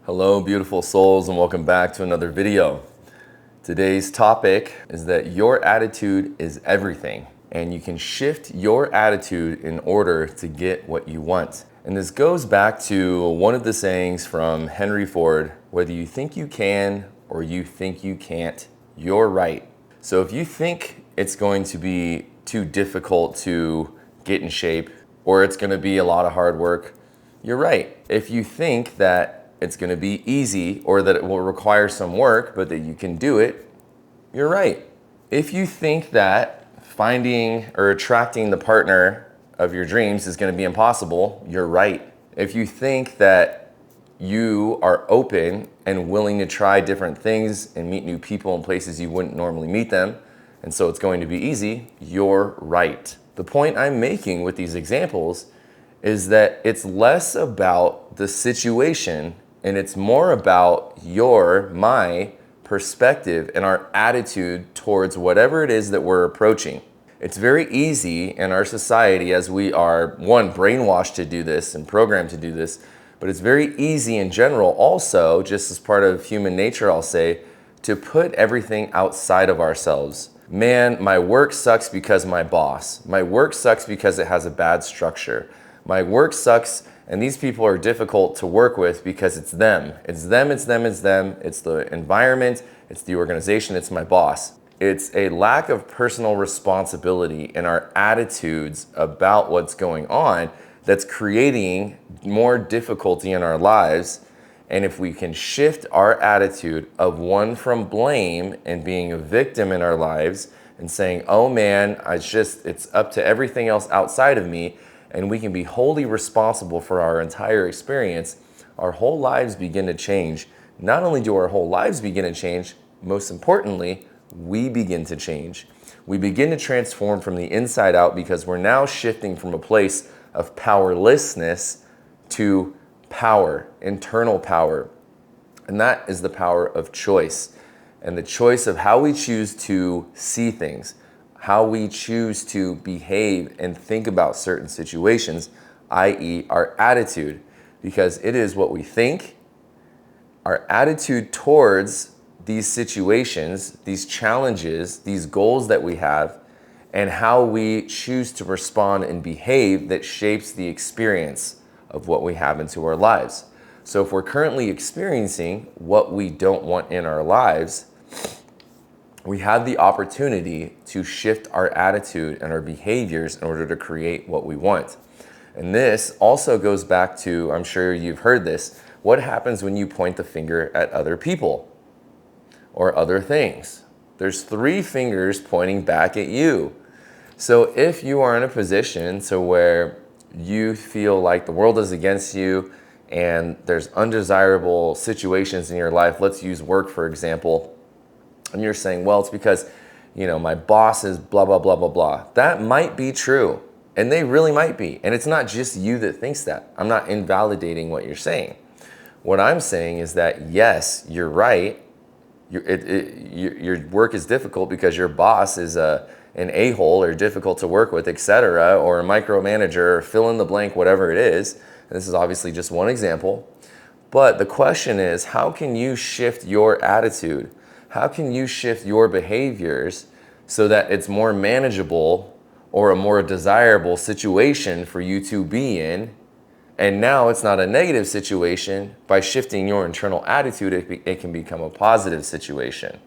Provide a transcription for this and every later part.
Hello, beautiful souls, and welcome back to another video. Today's topic is that your attitude is everything, and you can shift your attitude in order to get what you want. And this goes back to one of the sayings from Henry Ford: whether you think you can or you think you can't, you're right. So if you think it's going to be too difficult to get in shape, or it's going to be a lot of hard work, you're right. If you think that it's going to be easy or that it will require some work, but that you can do it, you're right. If you think that finding or attracting the partner of your dreams is going to be impossible, you're right. If you think that you are open and willing to try different things and meet new people in places you wouldn't normally meet them, and so it's going to be easy, you're right. The point I'm making with these examples is that it's less about the situation and it's more about my perspective and our attitude towards whatever it is that we're approaching. It's very easy in our society, as we are, one, brainwashed to do this and programmed to do this, but it's very easy in general also, just as part of human nature, I'll say, to put everything outside of ourselves. Man, my work sucks because my boss. My work sucks because it has a bad structure. My work sucks, and these people are difficult to work with because it's them. It's them, it's them, it's them. It's the environment, it's the organization, it's my boss. It's a lack of personal responsibility in our attitudes about what's going on that's creating more difficulty in our lives. And if we can shift our attitude of one from blame and being a victim in our lives and saying, oh man, it's up to everything else outside of me, and we can be wholly responsible for our entire experience, our whole lives begin to change. Not only do our whole lives begin to change, most importantly, we begin to change. We begin to transform from the inside out because we're now shifting from a place of powerlessness to power, internal power. And that is the power of choice, and the choice of how we choose to see things, how we choose to behave and think about certain situations, i.e. our attitude, because it is what we think, our attitude towards these situations, these challenges, these goals that we have, and how we choose to respond and behave that shapes the experience of what we have into our lives. So if we're currently experiencing what we don't want in our lives, we have the opportunity to shift our attitude and our behaviors in order to create what we want. And this also goes back to, I'm sure you've heard this, what happens when you point the finger at other people or other things? There's three fingers pointing back at you. So if you are in a position to where you feel like the world is against you and there's undesirable situations in your life, let's use work for example, and you're saying, well, it's because, my boss is blah, blah, blah, blah, blah. That might be true. And they really might be. And it's not just you that thinks that. I'm not invalidating what you're saying. What I'm saying is that, yes, you're right. Your work is difficult because your boss is an a-hole or difficult to work with, etc., or a micromanager, or fill in the blank, whatever it is. And this is obviously just one example. But the question is, how can you shift your attitude? How can you shift your behaviors so that it's more manageable or a more desirable situation for you to be in? And now it's not a negative situation. By shifting your internal attitude, it can become a positive situation.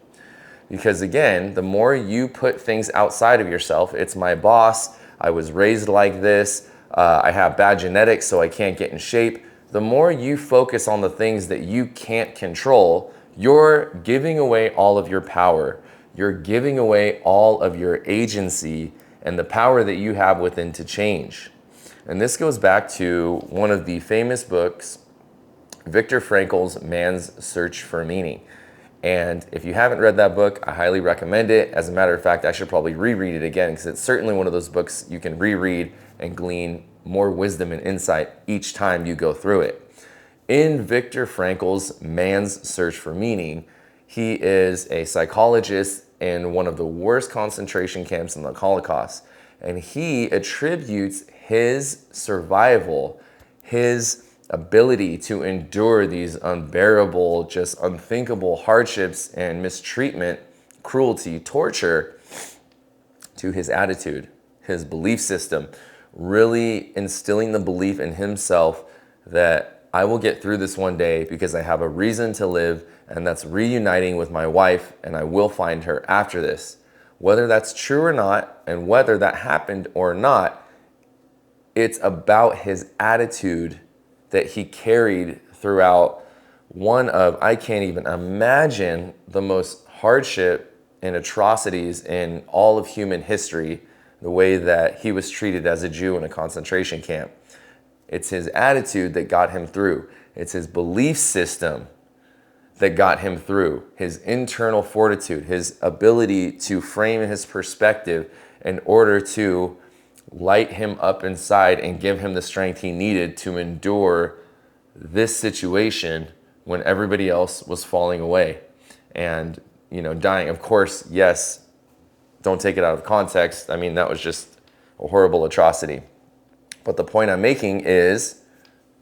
Because again, the more you put things outside of yourself, it's my boss, I was raised like this, I have bad genetics so I can't get in shape. The more you focus on the things that you can't control, you're giving away all of your power. You're giving away all of your agency and the power that you have within to change. And this goes back to one of the famous books, Viktor Frankl's Man's Search for Meaning. And if you haven't read that book, I highly recommend it. As a matter of fact, I should probably reread it again because it's certainly one of those books you can reread and glean more wisdom and insight each time you go through it. In Viktor Frankl's Man's Search for Meaning, he is a psychologist in one of the worst concentration camps in the Holocaust. And he attributes his survival, his ability to endure these unbearable, just unthinkable hardships and mistreatment, cruelty, torture, to his attitude, his belief system, really instilling the belief in himself that I will get through this one day because I have a reason to live, and that's reuniting with my wife, and I will find her after this. Whether that's true or not, and whether that happened or not, it's about his attitude that he carried throughout one of, I can't even imagine, the most hardship and atrocities in all of human history, the way that he was treated as a Jew in a concentration camp. It's his attitude that got him through. It's his belief system that got him through. His internal fortitude, his ability to frame his perspective in order to light him up inside and give him the strength he needed to endure this situation when everybody else was falling away and, dying. Of course, yes, don't take it out of context. I mean, that was just a horrible atrocity. But the point I'm making is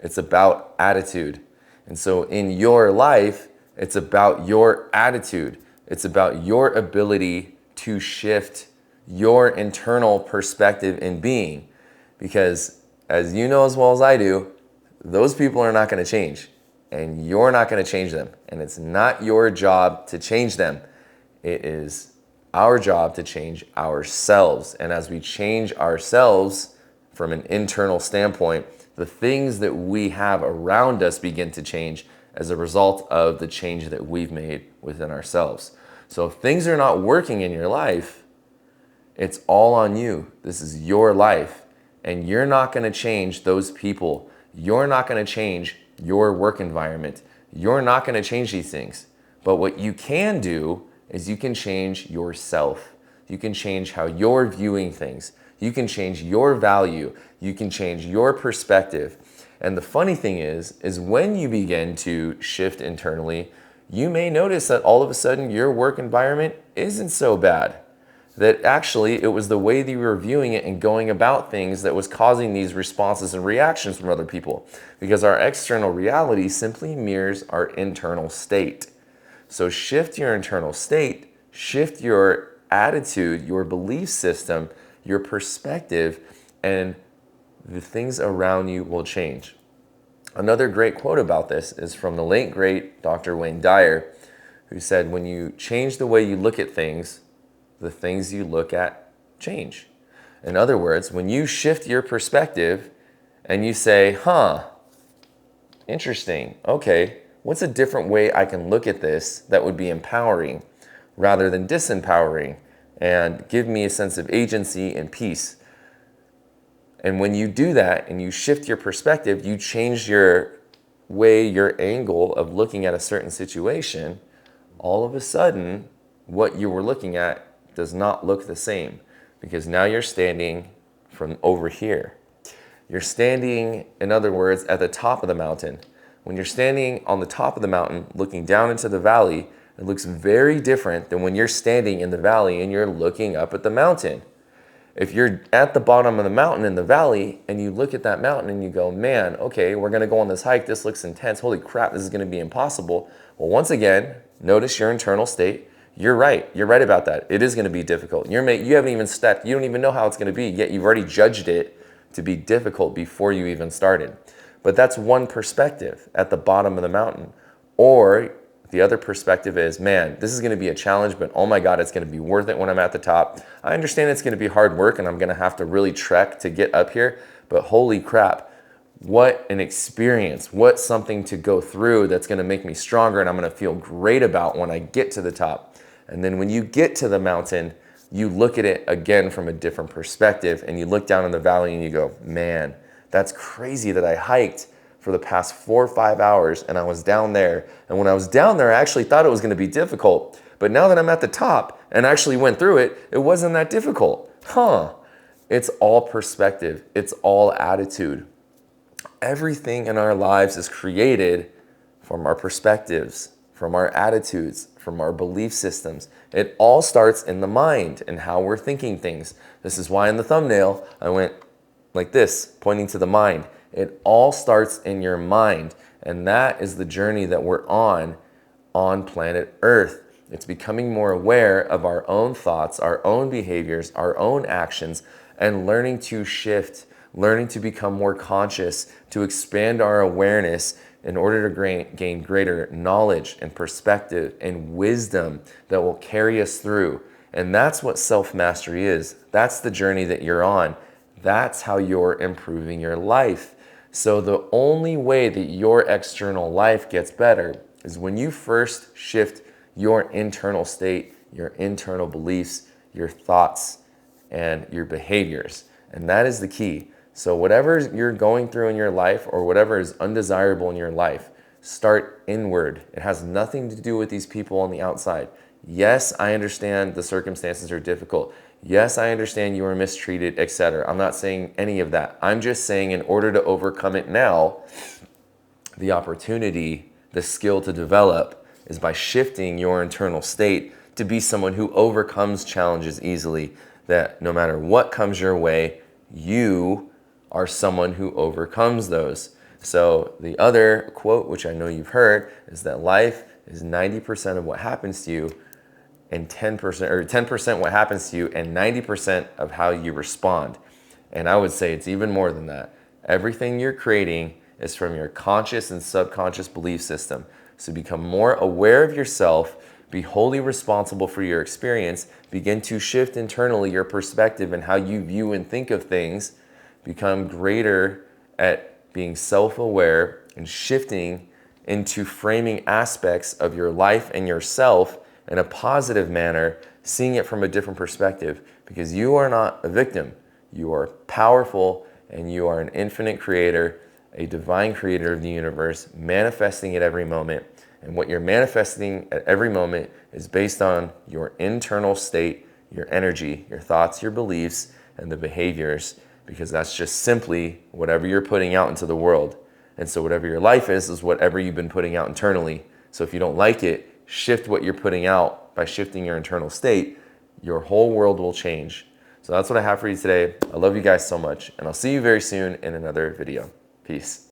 it's about attitude. And so in your life, it's about your attitude. It's about your ability to shift your internal perspective and being. Because as you know as well as I do, those people are not going to change. And you're not going to change them. And it's not your job to change them. It is our job to change ourselves. And as we change ourselves from an internal standpoint, the things that we have around us begin to change as a result of the change that we've made within ourselves. So if things are not working in your life, it's all on you. This is your life. And you're not going to change those people. You're not going to change your work environment. You're not going to change these things. But what you can do is you can change yourself. You can change how you're viewing things. You can change your value. You can change your perspective. And the funny thing is when you begin to shift internally, you may notice that all of a sudden your work environment isn't so bad. That actually it was the way that you were viewing it and going about things that was causing these responses and reactions from other people. Because our external reality simply mirrors our internal state. So shift your internal state, shift your attitude, your belief system, your perspective, and the things around you will change. Another great quote about this is from the late great Dr. Wayne Dyer, who said, when you change the way you look at things, the things you look at change. In other words, when you shift your perspective and you say, interesting, okay, what's a different way I can look at this that would be empowering rather than disempowering and give me a sense of agency and peace? And when you do that and you shift your perspective, you change your way, your angle of looking at a certain situation, all of a sudden, what you were looking at does not look the same, because now you're standing from over here. You're standing, in other words, at the top of the mountain. When you're standing on the top of the mountain, looking down into the valley, it looks very different than when you're standing in the valley and you're looking up at the mountain. If you're at the bottom of the mountain in the valley and you look at that mountain and you go, man, okay, we're going to go on this hike. This looks intense. Holy crap, this is going to be impossible. Well, once again, notice your internal state. You're right. You're right about that. It is going to be difficult. You haven't even stepped. You don't even know how it's going to be, yet you've already judged it to be difficult before you even started. But that's one perspective at the bottom of the mountain. Or the other perspective is, man, this is going to be a challenge, but oh my God, it's going to be worth it when I'm at the top. I understand it's going to be hard work and I'm going to have to really trek to get up here, but holy crap, what an experience, what something to go through that's going to make me stronger and I'm going to feel great about when I get to the top. And then when you get to the mountain, you look at it again from a different perspective and you look down in the valley and you go, man, that's crazy that I hiked for the past 4 or 5 hours and I was down there. And when I was down there, I actually thought it was going to be difficult. But now that I'm at the top and actually went through it, it wasn't that difficult. It's all perspective. It's all attitude. Everything in our lives is created from our perspectives, from our attitudes, from our belief systems. It all starts in the mind and how we're thinking things. This is why in the thumbnail, I went like this, pointing to the mind. It all starts in your mind. And that is the journey that we're on planet Earth. It's becoming more aware of our own thoughts, our own behaviors, our own actions, and learning to shift, learning to become more conscious, to expand our awareness in order to gain greater knowledge and perspective and wisdom that will carry us through. And that's what self-mastery is. That's the journey that you're on. That's how you're improving your life. So the only way that your external life gets better is when you first shift your internal state, your internal beliefs, your thoughts, and your behaviors. And that is the key. So whatever you're going through in your life or whatever is undesirable in your life, start inward. It has nothing to do with these people on the outside. Yes, I understand the circumstances are difficult. Yes, I understand you were mistreated, etc. I'm not saying any of that. I'm just saying in order to overcome it now, the opportunity, the skill to develop is by shifting your internal state to be someone who overcomes challenges easily, that no matter what comes your way, you are someone who overcomes those. So the other quote, which I know you've heard, is that life is 90% of what happens to you and 10% what happens to you and 90% of how you respond. And I would say it's even more than that. Everything you're creating is from your conscious and subconscious belief system. So become more aware of yourself, be wholly responsible for your experience, begin to shift internally your perspective and how you view and think of things, become greater at being self-aware and shifting into framing aspects of your life and yourself in a positive manner, seeing it from a different perspective, because you are not a victim. You are powerful and you are an infinite creator, a divine creator of the universe, manifesting at every moment. And what you're manifesting at every moment is based on your internal state, your energy, your thoughts, your beliefs, and the behaviors, because that's just simply whatever you're putting out into the world. And so whatever your life is whatever you've been putting out internally. So if you don't like it, shift what you're putting out by shifting your internal state. Your whole world will change. So that's what I have for you today. I love you guys so much, and I'll see you very soon in another video. Peace.